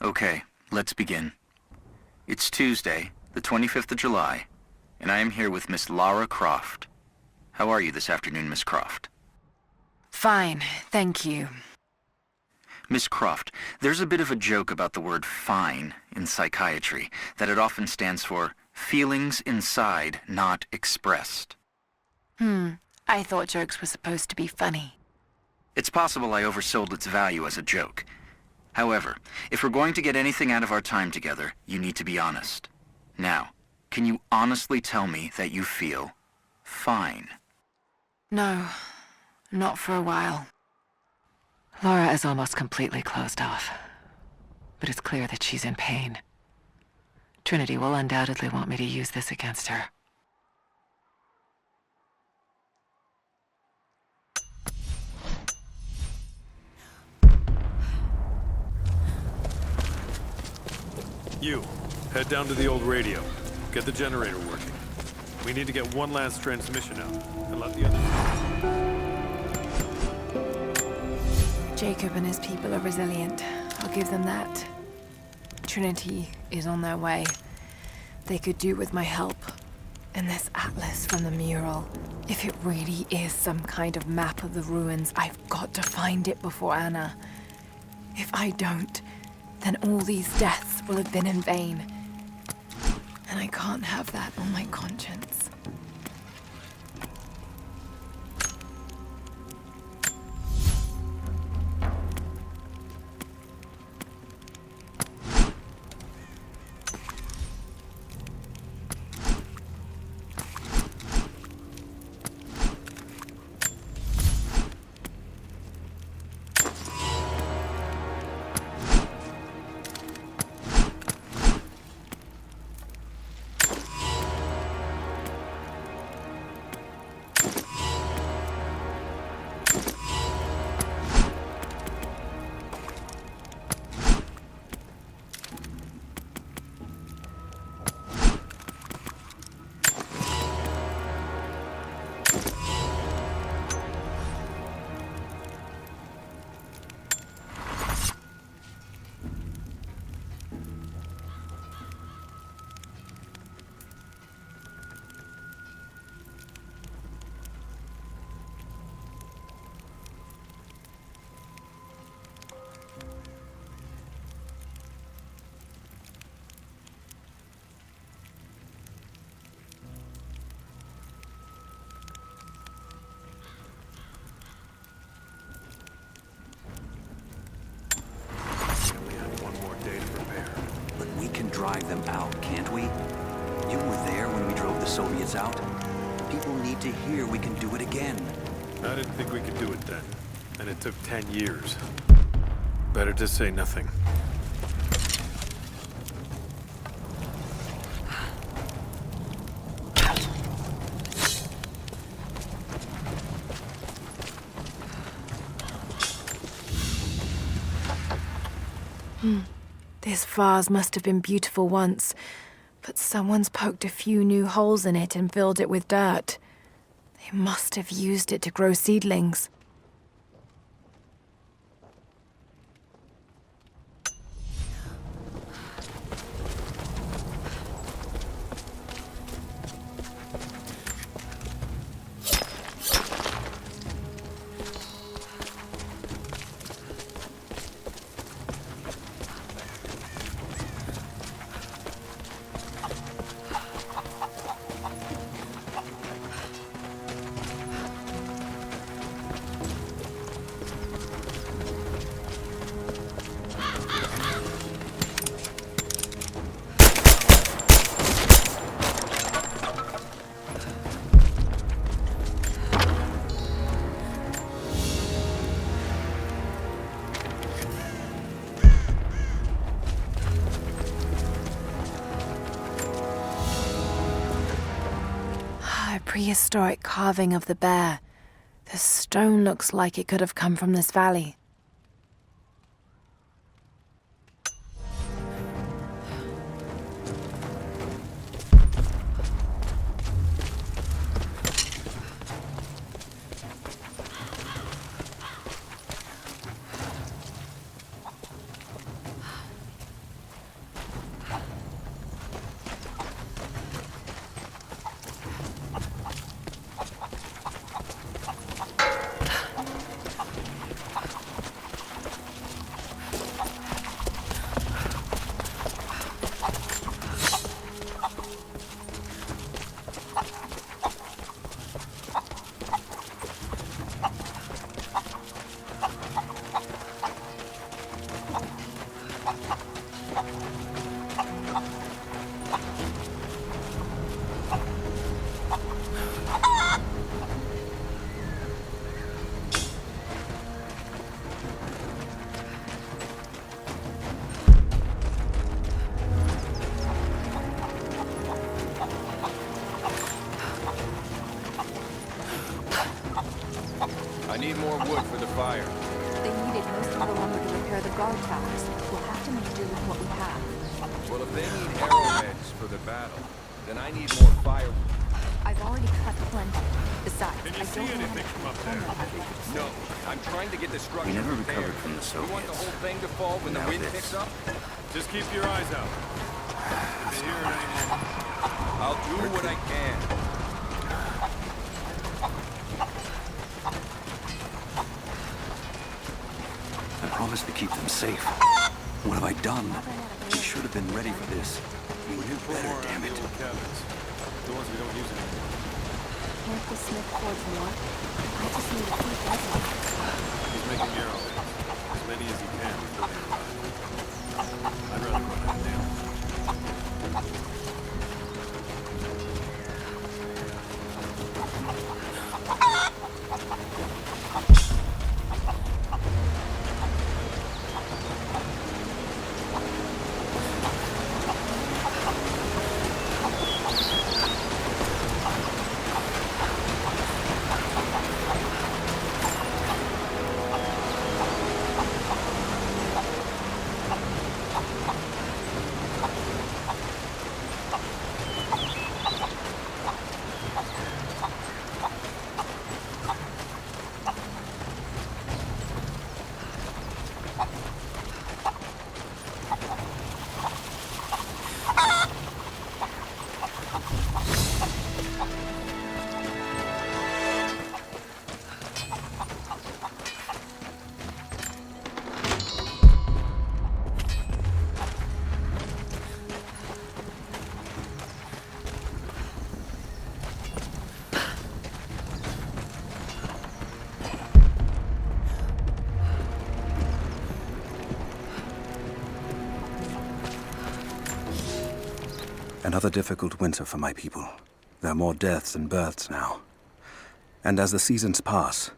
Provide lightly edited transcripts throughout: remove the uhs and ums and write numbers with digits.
Okay, let's begin. It's Tuesday, the 25th of July, and I am here with Miss Lara Croft. How are you this afternoon, Miss Croft? Fine, thank you. Miss Croft, there's a bit of a joke about the word fine in psychiatry, that it often stands for feelings inside not expressed. I thought jokes were supposed to be funny. It's possible I oversold its value as a joke. However, if we're going to get anything out of our time together, you need to be honest. Now, can you honestly tell me that you feel fine? No, not for a while. Laura is almost completely closed off, but it's clear that she's in pain. Trinity will undoubtedly want me to use this against her. You, head down to the old radio. Get the generator working. We need to get one last transmission out, and let the others... Jacob and his people are resilient. I'll give them that. Trinity is on their way. They could do with my help. And this atlas from the mural. If it really is some kind of map of the ruins, I've got to find it before Anna. If I don't, then all these deaths will have been in vain. And I can't have that on my conscience. Drive them out, can't we? You were there when we drove the Soviets out. People need to hear we can do it again. I didn't think we could do it then, and it took 10 years. Better to say nothing. This vase must have been beautiful once, but someone's poked a few new holes in it and filled it with dirt. They must have used it to grow seedlings. Prehistoric carving of the bear. The stone looks like it could have come from this valley. I need more wood for the fire. They needed most of the lumber to repair the guard towers. We'll have to make do with what we have. Well, if they need arrowheads for the battle, then I need more firewood. I've already cut plenty. Besides, Can I you see don't know how anything to from up perform there? that every No, I'm trying to get the structure We never repaired. recovered from the You want the Soviets. whole thing to fall when the Now wind this. picks up? Just keep your eyes out. If you hear it anymore. I'll do what I can. I promised to keep them safe. What have I done? We should have been ready for this. We knew better, More damn around it. the old cabins. The ones we don't use anymore. Can't the smith forge more? I just need a few dozen. He's making arrowheads. As many as he can before they arrive. I'd rather run out now. Another difficult winter for my people. There are more deaths than births now. And as the seasons pass,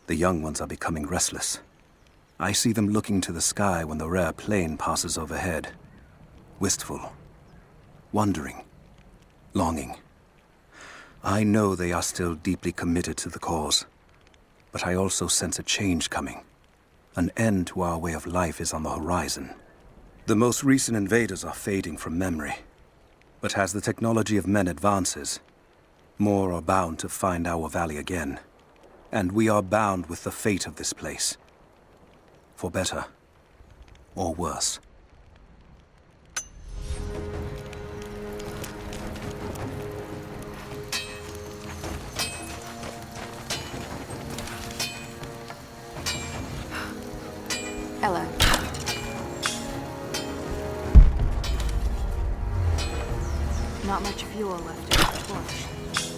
the young ones are becoming restless. I see them looking to the sky when the rare plane passes overhead. Wistful. Wondering. Longing. I know they are still deeply committed to the cause. But I also sense a change coming. An end to our way of life is on the horizon. The most recent invaders are fading from memory. But as the technology of men advances, more are bound to find our valley again. And we are bound with the fate of this place. For better or worse. Hello. Not much fuel left in the torch.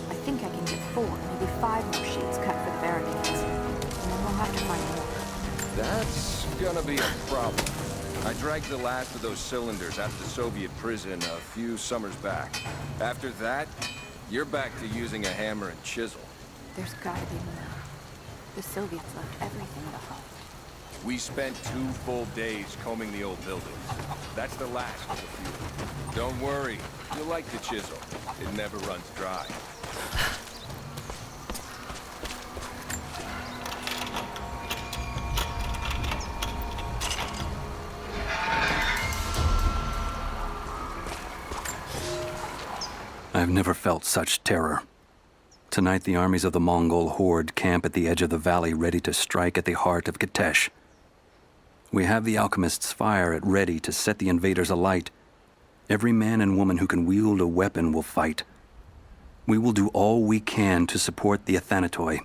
I think I can get 4, maybe 5 more sheets cut for the barricades. And then we'll have to find more. That's gonna be a problem. I dragged the last of those cylinders out of the Soviet prison a few summers back. After that, you're back to using a hammer and chisel. There's gotta be more. The Soviets left everything behind. We spent 2 full days combing the old buildings. That's the last of the fuel. Don't worry, you'll like the chisel. It never runs dry. I've never felt such terror. Tonight, the armies of the Mongol horde camp at the edge of the valley, ready to strike at the heart of Kitesh. We have the alchemist's fire at ready to set the invaders alight. Every man and woman who can wield a weapon will fight. We will do all we can to support the Athanatoi.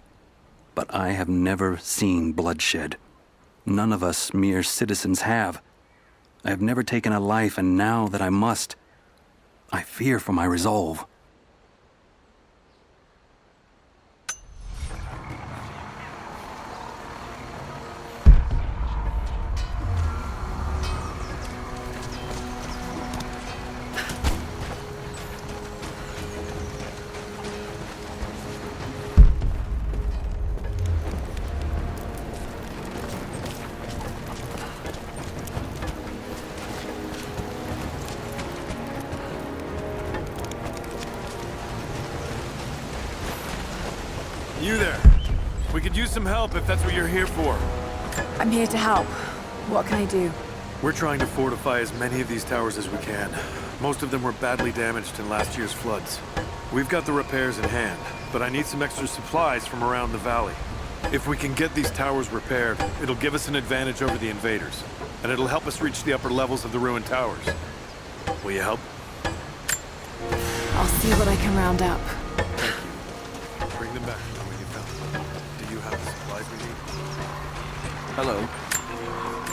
But I have never seen bloodshed. None of us mere citizens have. I have never taken a life, and now that I must, I fear for my resolve. You there. We could use some help if that's what you're here for. I'm here to help. What can I do? We're trying to fortify as many of these towers as we can. Most of them were badly damaged in last year's floods. We've got the repairs in hand, but I need some extra supplies from around the valley. If we can get these towers repaired, it'll give us an advantage over the invaders, and it'll help us reach the upper levels of the ruined towers. Will you help? I'll see what I can round up. Thank you. Bring them back when you found them. Do you have the supplies we need? Hello.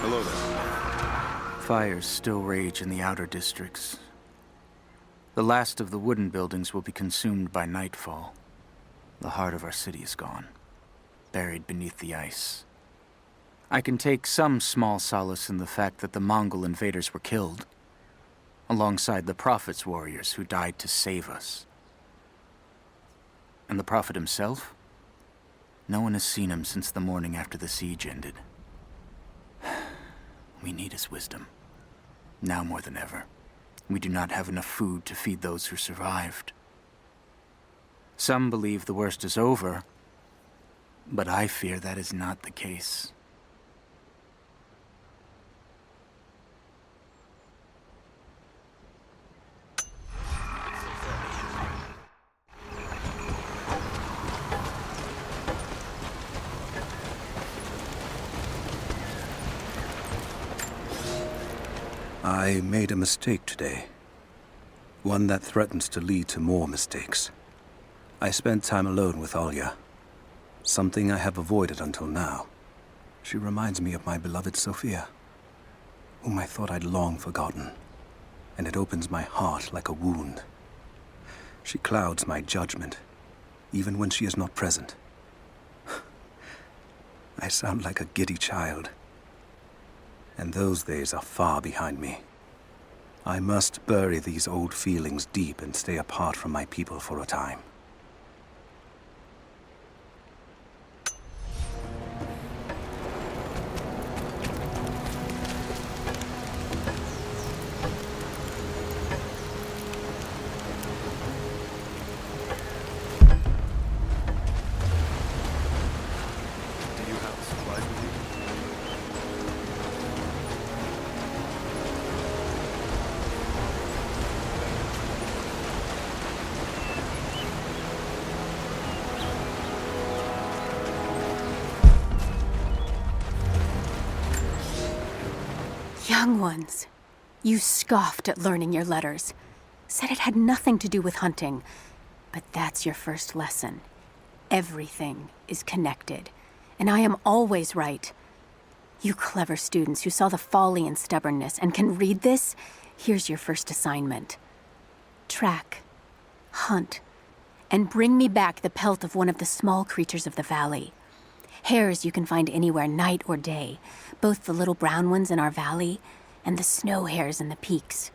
Hello there. Fires still rage in the outer districts. The last of the wooden buildings will be consumed by nightfall. The heart of our city is gone, buried beneath the ice. I can take some small solace in the fact that the Mongol invaders were killed, alongside the Prophet's warriors who died to save us. And the Prophet himself? No one has seen him since the morning after the siege ended. We need his wisdom. Now more than ever. We do not have enough food to feed those who survived. Some believe the worst is over, but I fear that is not the case. I made a mistake today. One that threatens to lead to more mistakes. I spent time alone with Alya. Something I have avoided until now. She reminds me of my beloved Sophia, whom I thought I'd long forgotten, and it opens my heart like a wound. She clouds my judgment, even when she is not present. I sound like a giddy child, and those days are far behind me. I must bury these old feelings deep and stay apart from my people for a time. Do you have the supplies we need? Young ones, you scoffed at learning your letters. Said it had nothing to do with hunting. But that's your first lesson. Everything is connected, and I am always right. You clever students who saw the folly and stubbornness and can read this, here's your first assignment. Track, hunt, and bring me back the pelt of one of the small creatures of the valley. Hares you can find anywhere, night or day, both the little brown ones in our valley and the snow hares in the peaks.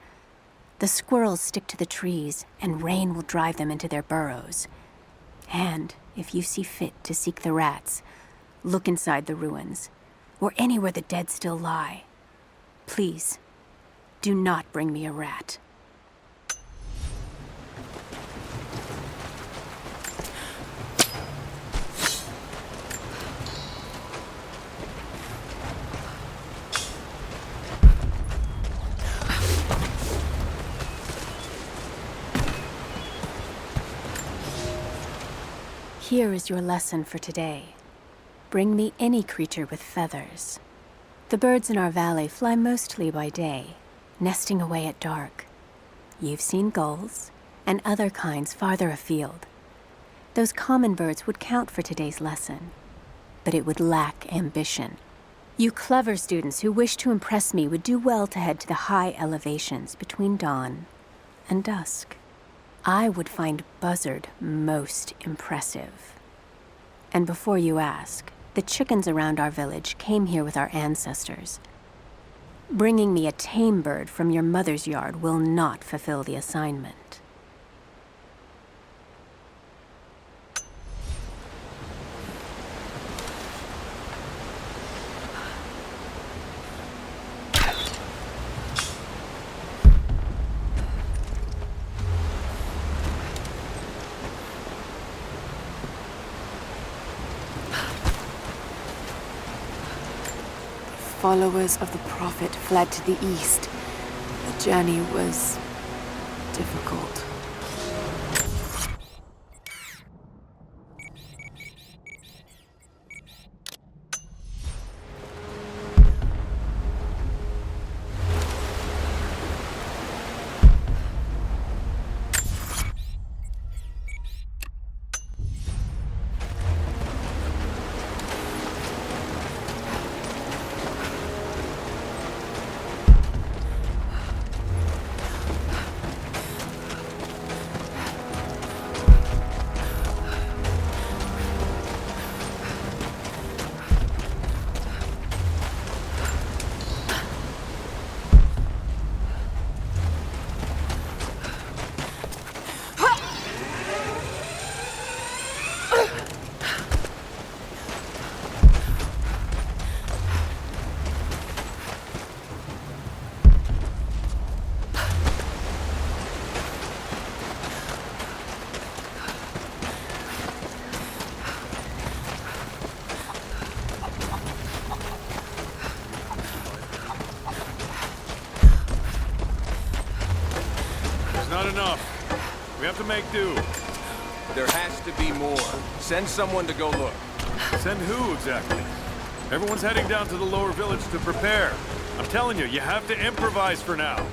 The squirrels stick to the trees, and rain will drive them into their burrows. And if you see fit to seek the rats, look inside the ruins, or anywhere the dead still lie. Please, do not bring me a rat. Here is your lesson for today. Bring me any creature with feathers. The birds in our valley fly mostly by day, nesting away at dark. You've seen gulls and other kinds farther afield. Those common birds would count for today's lesson, but it would lack ambition. You clever students who wish to impress me would do well to head to the high elevations between dawn and dusk. I would find Buzzard most impressive. And before you ask, the chickens around our village came here with our ancestors. Bringing me a tame bird from your mother's yard will not fulfill the assignment. followers of the Prophet fled to the east. The journey was difficult. Not enough. We have to make do. There has to be more. Send someone to go look. Send who, exactly? Everyone's heading down to the lower village to prepare. I'm telling you, you have to improvise for now.